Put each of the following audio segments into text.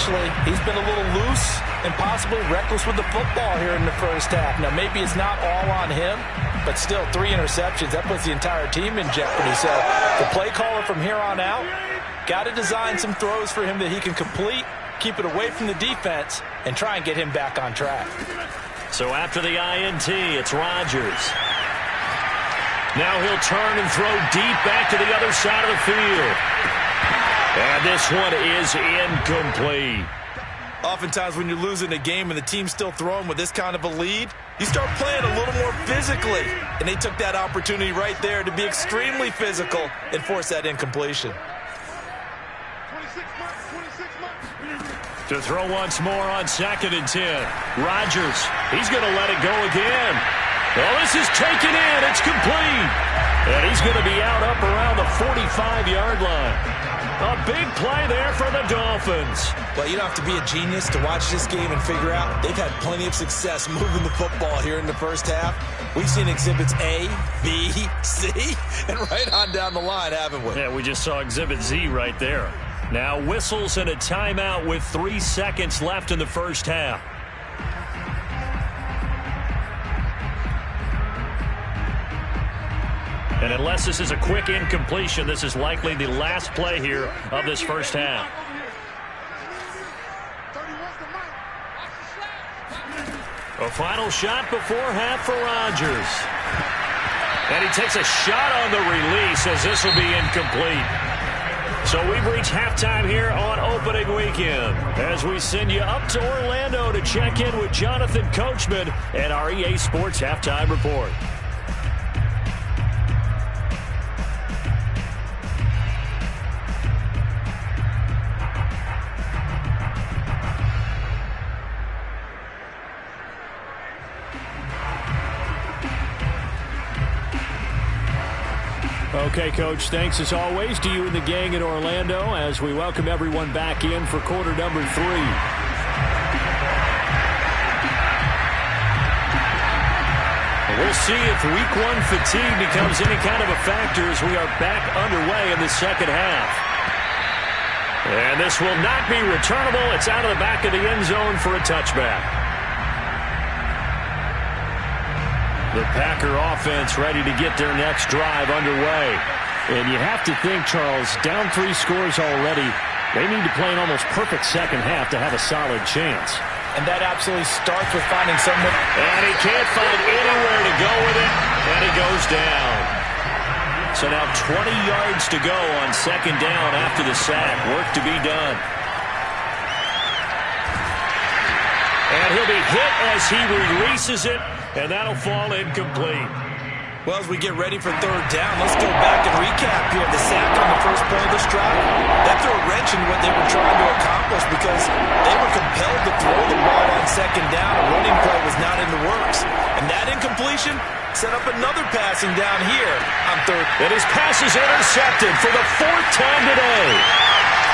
especially, he's been a little loose and possibly reckless with the football here in the first half. Now, maybe it's not all on him, but still 3 interceptions. That puts the entire team in jeopardy. So the play caller from here on out got to design some throws for him that he can complete, keep it away from the defense, and try and get him back on track. So after the INT, it's Rodgers. Now he'll turn and throw deep back to the other side of the field. And this one is incomplete. Oftentimes when you're losing a game and the team's still throwing with this kind of a lead, you start playing a little more physically. And they took that opportunity right there to be extremely physical and force that incompletion. To throw once more on 2nd and 10. Rodgers, he's going to let it go again. Well, this is taken in. It's complete. And he's going to be out up around the 45-yard line. A big play there for the Dolphins. Well, you don't have to be a genius to watch this game and figure out they've had plenty of success moving the football here in the first half. We've seen exhibits A, B, C, and right on down the line, haven't we? Yeah, we just saw exhibit Z right there. Now whistles and a timeout with 3 seconds left in the first half. And unless this is a quick incompletion, this is likely the last play here of this first half. A final shot before half for Rodgers. And he takes a shot on the release as this will be incomplete. So we've reached halftime here on opening weekend as we send you up to Orlando to check in with Jonathan Coachman and our EA Sports Halftime Report. Okay, Coach, thanks as always to you and the gang in Orlando as we welcome everyone back in for quarter number 3. We'll see if week 1 fatigue becomes any kind of a factor as we are back underway in the second half. And this will not be returnable. It's out of the back of the end zone for a touchback. The Packer offense ready to get their next drive underway. And you have to think, Charles, down 3 scores already. They need to play an almost perfect second half to have a solid chance. And that absolutely starts with finding someone. And he can't find anywhere to go with it. And he goes down. So now 20 yards to go on 2nd down after the sack. Work to be done. And he'll be hit as he releases it. And that'll fall incomplete. Well, as we get ready for 3rd down, let's go back and recap here. The sack on the first play of this drive, that threw a wrench in what they were trying to accomplish because they were compelled to throw the ball on 2nd down. A running play was not in the works. And that incompletion set up another passing down here on 3rd. And his pass is intercepted for the 4th time today.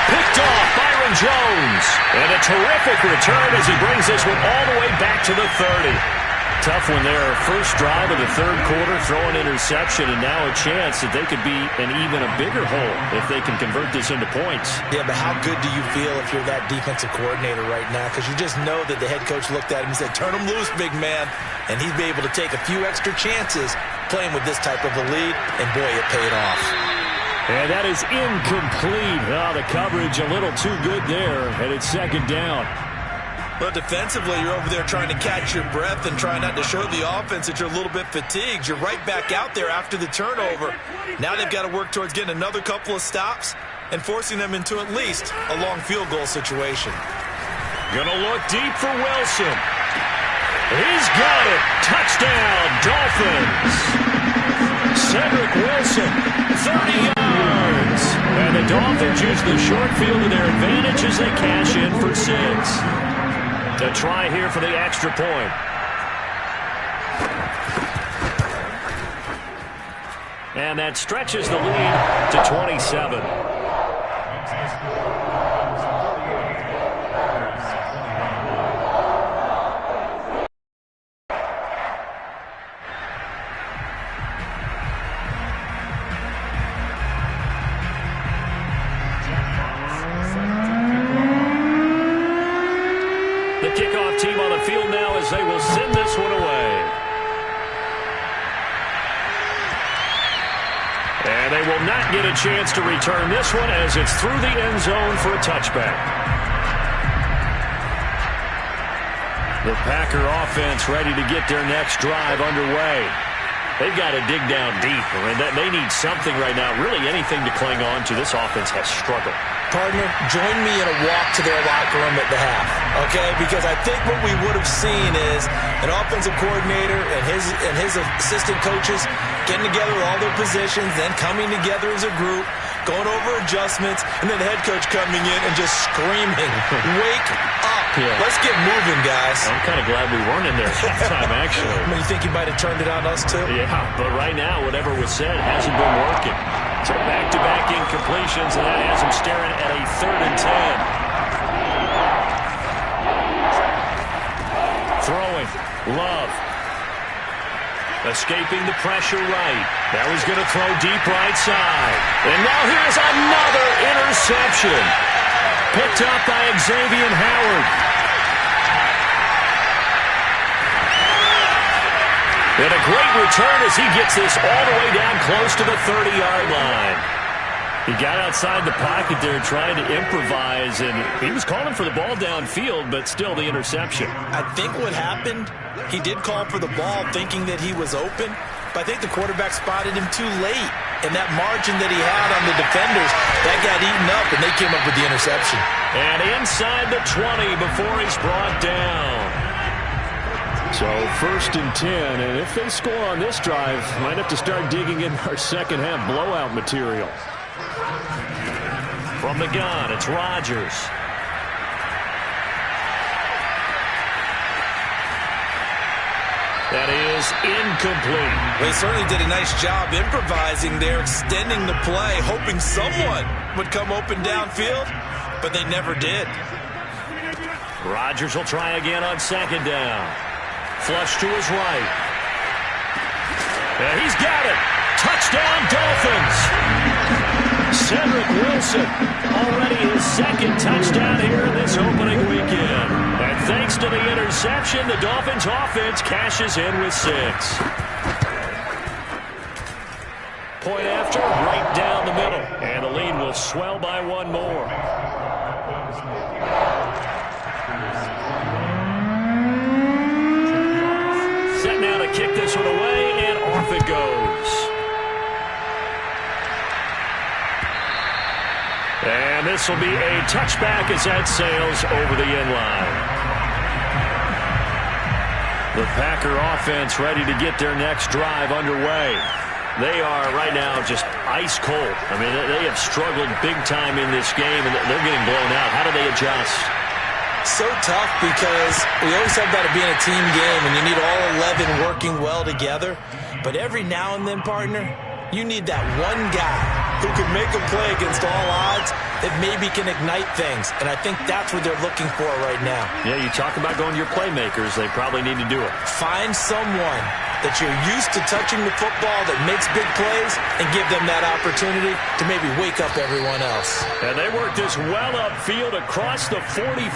Picked off Byron Jones. And a terrific return as he brings this one all the way back to the 30. Tough one there. First drive of the 3rd quarter, throw an interception, and now a chance that they could be in even a bigger hole if they can convert this into points. Yeah, but how good do you feel if you're that defensive coordinator right now? Because you just know that the head coach looked at him and said, turn him loose, big man. And he'd be able to take a few extra chances playing with this type of a lead, and boy, it paid off. And that is incomplete. Oh, the coverage a little too good there, and it's 2nd down. But defensively, you're over there trying to catch your breath and trying not to show the offense that you're a little bit fatigued. You're right back out there after the turnover. Now they've got to work towards getting another couple of stops and forcing them into at least a long field goal situation. Gonna look deep for Wilson. He's got it. Touchdown, Dolphins. Cedric Wilson, 30 yards. And the Dolphins use the short field to their advantage as they cash in for 6. A try here for the extra point. And that stretches the lead to 27. as they will send this one away. And they will not get a chance to return this one as it's through the end zone for a touchback. The Packer offense ready to get their next drive underway. They've got to dig down deep. I mean, they need something right now, really anything to cling on to. This offense has struggled. Partner, join me in a walk to their locker room at the half, okay? Because I think what we would have seen is an offensive coordinator and his assistant coaches getting together with all their positions, then coming together as a group, going over adjustments, and then the head coach coming in and just screaming, wake up. Yeah. Let's get moving, guys. I'm kind of glad we weren't in there at halftime, actually. I mean, you think he might have turned it on us, too? Yeah, but right now, whatever was said hasn't been working. So back-to-back incompletions, and that has him staring at a 3rd and 10. Throwing. Love. Escaping the pressure right. Now he's going to throw deep right side. And now here's another interception. Picked up by Xavier Howard. And a great return as he gets this all the way down close to the 30-yard line. He got outside the pocket there trying to improvise, and he was calling for the ball downfield, but still the interception. I think what happened, he did call for the ball thinking that he was open, but I think the quarterback spotted him too late. And that margin that he had on the defenders, that got eaten up, and they came up with the interception. And inside the 20 before he's brought down. So 1st and 10, and if they score on this drive, might have to start digging in our second half blowout material. From the gun, it's Rodgers. That is incomplete. They certainly did a nice job improvising there, extending the play, hoping someone would come open downfield, but they never did. Rodgers will try again on 2nd down. Flush to his right. And he's got it. Touchdown, Dolphins. Cedric Wilson, already his 2nd touchdown here in this opening weekend. And thanks to the interception, the Dolphins offense cashes in with 6. Point after, right down the middle. And the lead will swell by 1 more. Set now to kick this one away, and off it goes. And this will be a touchback as that sails over the end line. The Packer offense ready to get their next drive underway. They are right now just ice cold. I mean, they have struggled big time in this game, and they're getting blown out. How do they adjust? So tough because we always talk about it being a team game, and you need all 11 working well together. But every now and then, partner, you need that one guy who can make a play against all odds that maybe can ignite things. And I think that's what they're looking for right now. Yeah, you talk about going to your playmakers. They probably need to do it. Find someone that you're used to touching the football that makes big plays and give them that opportunity to maybe wake up everyone else. And they work this well upfield across the 45.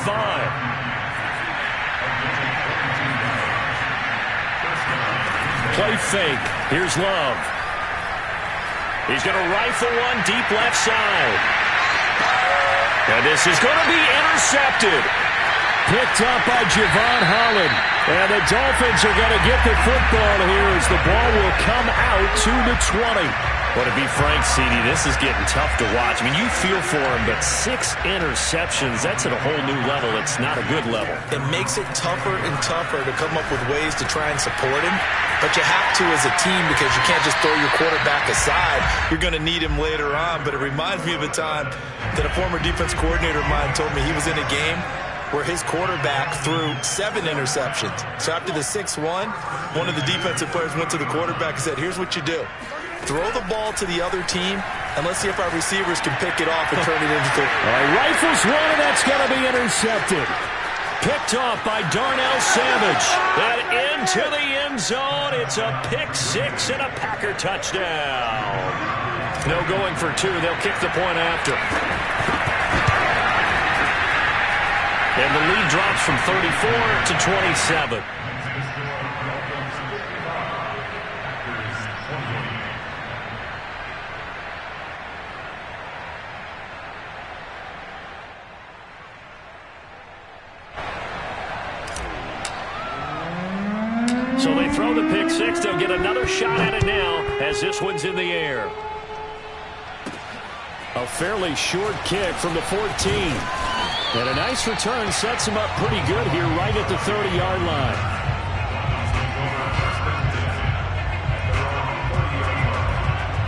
Play fake. Here's Love. He's going to rifle one deep left side. And this is going to be intercepted. Picked up by Javon Holland. And the Dolphins are going to get the football here as the ball will come out to the 20. Well, to be frank, CD, this is getting tough to watch. I mean, you feel for him, but 6 interceptions, that's at a whole new level. It's not a good level. It makes it tougher and tougher to come up with ways to try and support him. But you have to as a team because you can't just throw your quarterback aside. You're going to need him later on. But it reminds me of a time that a former defense coordinator of mine told me he was in a game where his quarterback threw 7 interceptions. So after the 6th one of the defensive players went to the quarterback and said, here's what you do. Throw the ball to the other team, and let's see if our receivers can pick it off and turn it into the... Rifles one, and that's going to be intercepted. Picked off by Darnell Savage. And into the end zone. It's a pick-6 and a Packer touchdown. No going for 2. They'll kick the point after. And the lead drops from 34 to 27. So they throw the pick six. They'll get another shot at it now as this one's in the air. A fairly short kick from the 14. And a nice return sets him up pretty good here right at the 30-yard line.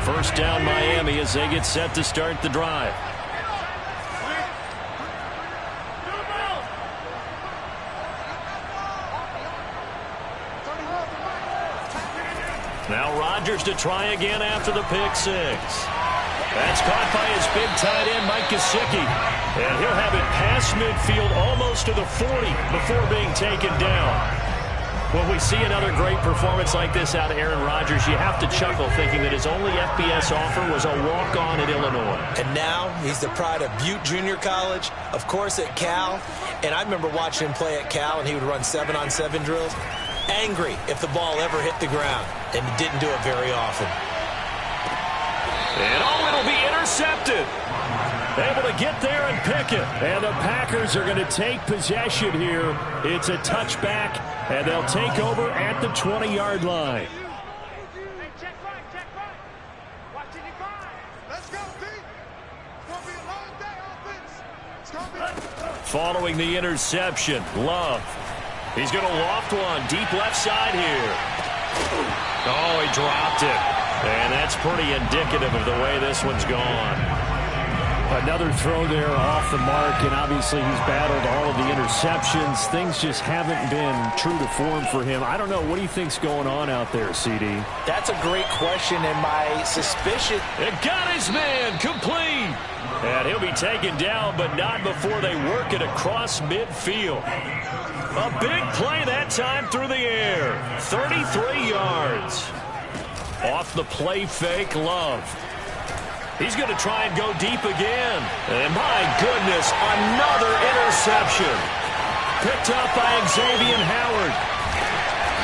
First down Miami as they get set to start the drive. Now Rodgers to try again after the pick six. That's caught by his big tight end, Mike Gesicki. And he'll have it past midfield almost to the 40 before being taken down. When we see another great performance like this out of Aaron Rodgers, you have to chuckle thinking that his only FBS offer was a walk-on at Illinois. And now he's the pride of Butte Junior College, of course at Cal. And I remember watching him play at Cal, and he would run 7-on-7 drills. Angry if the ball ever hit the ground, and he didn't do it very often. And it'll be intercepted. Able to get there and pick it. And the Packers are going to take possession here. It's a touchback, and they'll take over at the 20-yard line. Check right. Watching you find. Let's go, D. It's going to be a long day, offense. It's going to be. Following the interception, Love. He's going to loft one deep left side here. Oh, he dropped it. And that's pretty indicative of the way this one's gone. Another throw there off the mark, and obviously he's battled all of the interceptions. Things just haven't been true to form for him. I don't know. What do you think's going on out there, CD? That's a great question, and my suspicion... It got his man complete. And he'll be taken down, but not before they work it across midfield. A big play that time through the air. 33 yards. Off the play fake, Love. He's going to try and go deep again. And my goodness, another interception. Picked up by Xavier Howard.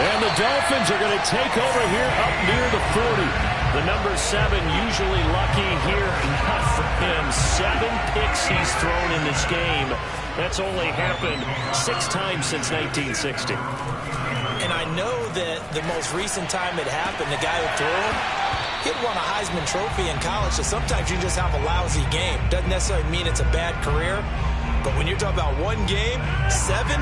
And the Dolphins are going to take over here up near the 40. The number 7 usually lucky here. Not for him. 7 picks he's thrown in this game. That's only happened 6 times since 1960. And I know that the most recent time it happened, the guy who threw him, he'd won a Heisman Trophy in college, so sometimes you just have a lousy game. Doesn't necessarily mean it's a bad career, but when you're talking about one game, 7,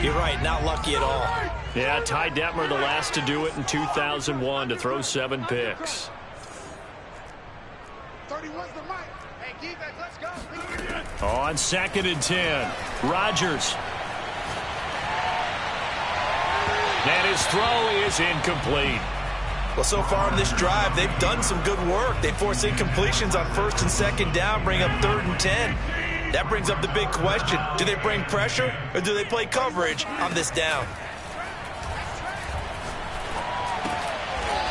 you're right, not lucky at all. Yeah, Ty Detmer the last to do it in 2001 to throw 7 picks. 31's the mic. Hey, defense, let's go. On 2nd and 10, Rodgers. And his throw is incomplete. Well, so far in this drive, they've done some good work. They force incompletions on 1st and 2nd down, bring up 3rd and 10. That brings up the big question. Do they bring pressure, or do they play coverage on this down?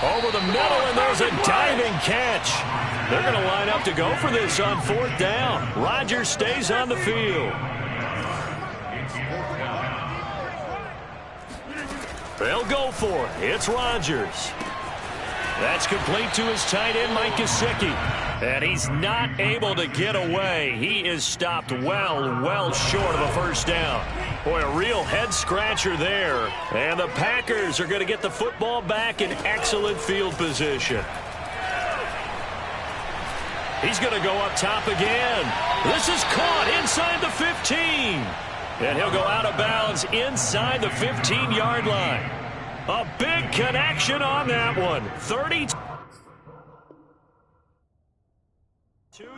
Over the middle, and there's a diving catch. They're going to line up to go for this on 4th down. Rodgers stays on the field. They'll go for it. It's Rodgers. That's complete to his tight end, Mike Gesicki. And he's not able to get away. He is stopped well short of a first down. Boy, a real head-scratcher there. And the Packers are going to get the football back in excellent field position. He's going to go up top again. This is caught inside the 15. And he'll go out of bounds inside the 15-yard line. A big connection on that one. 32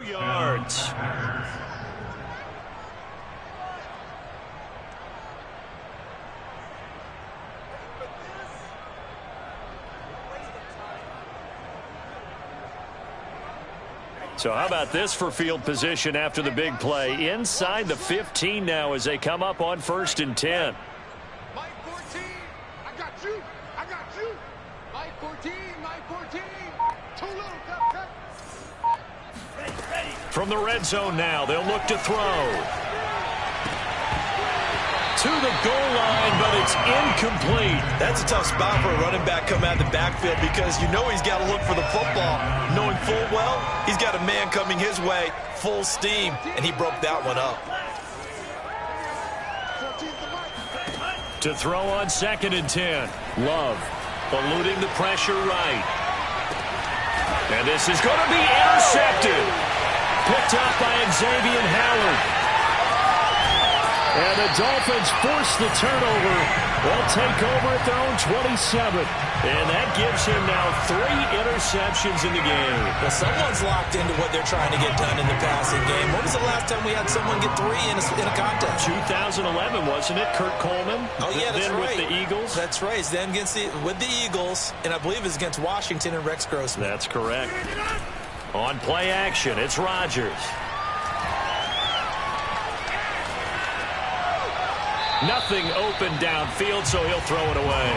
yards. So how about this for field position after the big play? Inside the 15 now as they come up on 1st and 10. Mike 14, I got you. Mike 14, Mike 14. Too little, cut. From the red zone now, they'll look to throw. to the goal line, but it's incomplete. That's a tough spot for a running back coming out of the backfield because you know he's got to look for the football, knowing full well he's got a man coming his way, full steam, and he broke that one up. To throw on 2nd and 10. Love eluding the pressure right. And this is going to be intercepted. Picked up by Xavier Howard. And the Dolphins force the turnover. They'll take over at their own 27. And that gives him now 3 interceptions in the game. Well, someone's locked into what they're trying to get done in the passing game. When was the last time we had someone get 3 in a contest? 2011, wasn't it? Kurt Coleman? Oh, yeah, that's then right. With the Eagles? That's right. It's then with the Eagles, and I believe it's against Washington and Rex Grossman. That's correct. On play action, it's Rodgers. Nothing open downfield, so he'll throw it away.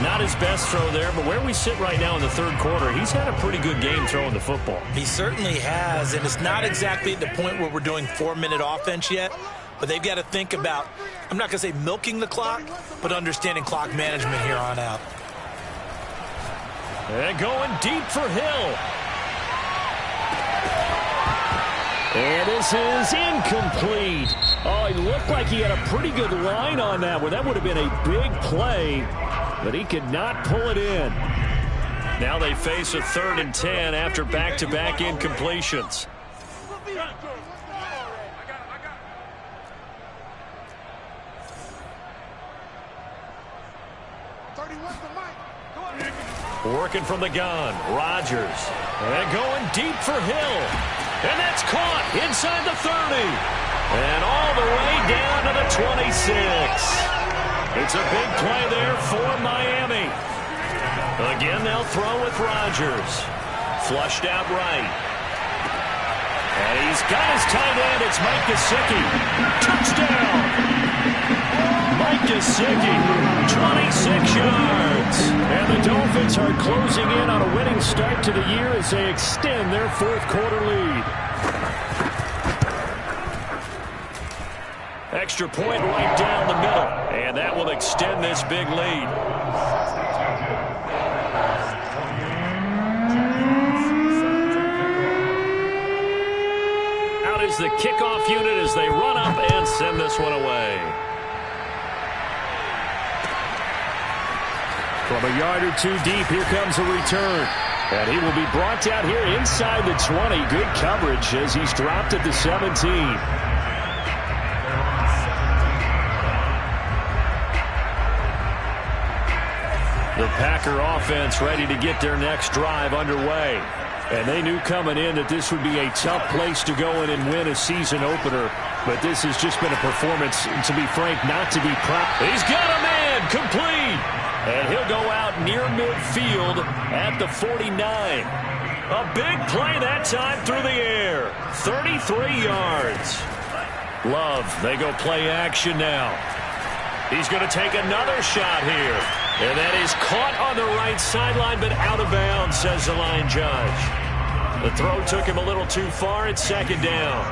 Not his best throw there, but where we sit right now in the 3rd quarter, he's had a pretty good game throwing the football. He certainly has, and it's not exactly at the point where we're doing 4-minute offense yet, but they've got to think about, I'm not going to say milking the clock, but understanding clock management here on out. And going deep for Hill. And this is incomplete. Oh, it looked like he had a pretty good line on that one. That would have been a big play, but he could not pull it in. Now they face a 3rd and 10 after back-to-back incompletions. Working from the gun, Rodgers. And going deep for Hill. And that's caught inside the 30. And all the way down to the 26. It's a big play there for Miami. Again, they'll throw with Rodgers. Flushed out right. And he's got his tight end. It's Mike Gesicki. Touchdown. Mike Gesicki, 26 yards. And the Dolphins are closing in on a winning start to the year as they extend their 4th quarter lead. Extra point right down the middle. And that will extend this big lead. Out is the kickoff unit as they run up and send this one away. From a yard or 2 deep, here comes a return. And he will be brought down here inside the 20. Good coverage as he's dropped at the 17. The Packer offense ready to get their next drive underway. And they knew coming in that this would be a tough place to go in and win a season opener. But this has just been a performance, to be frank, not to be proud. He's got a man, complete. And he'll go out near midfield at the 49. A big play that time through the air. 33 yards. Love, they go play action now. He's going to take another shot here. And that is caught on the right sideline, but out of bounds, says the line judge. The throw took him a little too far. It's 2nd down.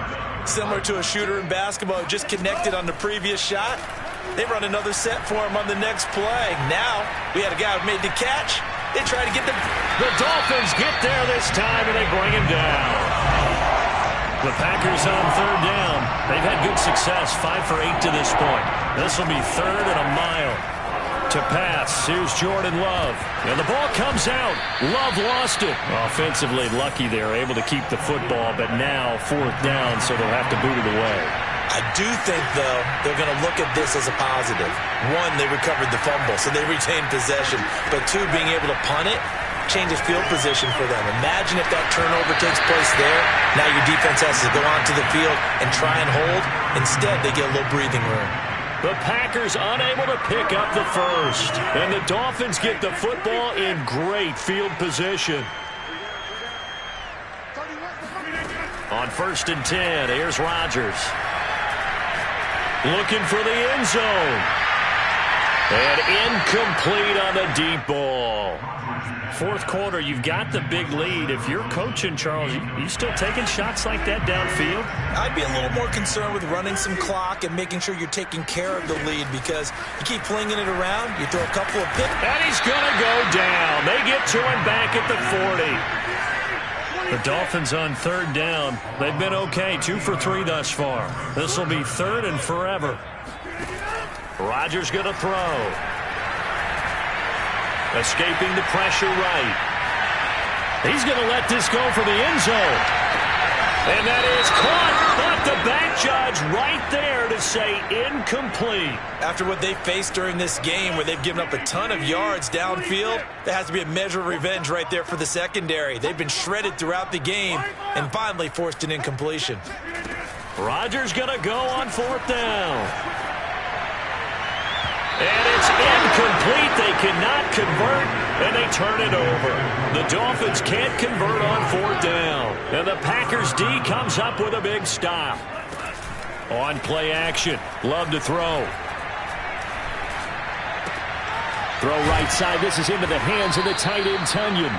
Similar to a shooter in basketball, just connected on the previous shot. They run another set for him on the next play. Now, we had a guy who made the catch. They try to get the Dolphins get there this time, and they bring him down. The Packers on 3rd down. They've had good success, 5 for 8 to this point. This will be 3rd and a mile. To pass, here's Jordan Love. And the ball comes out. Love lost it. Offensively lucky they're able to keep the football, but now 4th down, so they'll have to boot it away. I do think, though, they're going to look at this as a positive. 1, they recovered the fumble, so they retained possession. But 2, being able to punt it changes field position for them. Imagine if that turnover takes place there. Now your defense has to go onto the field and try and hold. Instead, they get a little breathing room. The Packers unable to pick up the first. And the Dolphins get the football in great field position. On 1st and 10, here's Rodgers. Looking for the end zone. And incomplete on the deep ball. Fourth quarter, you've got the big lead. If you're coaching, Charles, you still taking shots like that downfield? I'd be a little more concerned with running some clock and making sure you're taking care of the lead, because you keep flinging it around, you throw a couple of picks. And he's going to go down. They get to him back at the 40. The Dolphins on third down. They've been okay, 2 for 3 thus far. This will be third and forever. Rodgers going to throw. Escaping the pressure right. He's going to let this go for the end zone. And that is caught, but the back judge right there to say incomplete. After what they faced during this game, where they've given up a ton of yards downfield, there has to be a measure of revenge right there for the secondary. They've been shredded throughout the game and finally forced an incompletion. Rodgers going to go on fourth down. And it's incomplete. They cannot convert, and they turn it over. The Dolphins can't convert on fourth down. And the Packers D comes up with a big stop. On play action. Love to throw. Throw right side. This is into the hands of the tight end, Tunyon.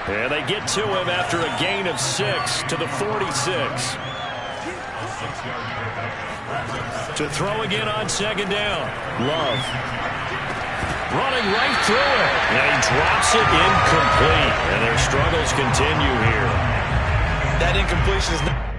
And they get to him after a gain of 6 to the 46. To throw again on second down. Love. Running right through it. And he drops it incomplete. And their struggles continue here. That incompletion is not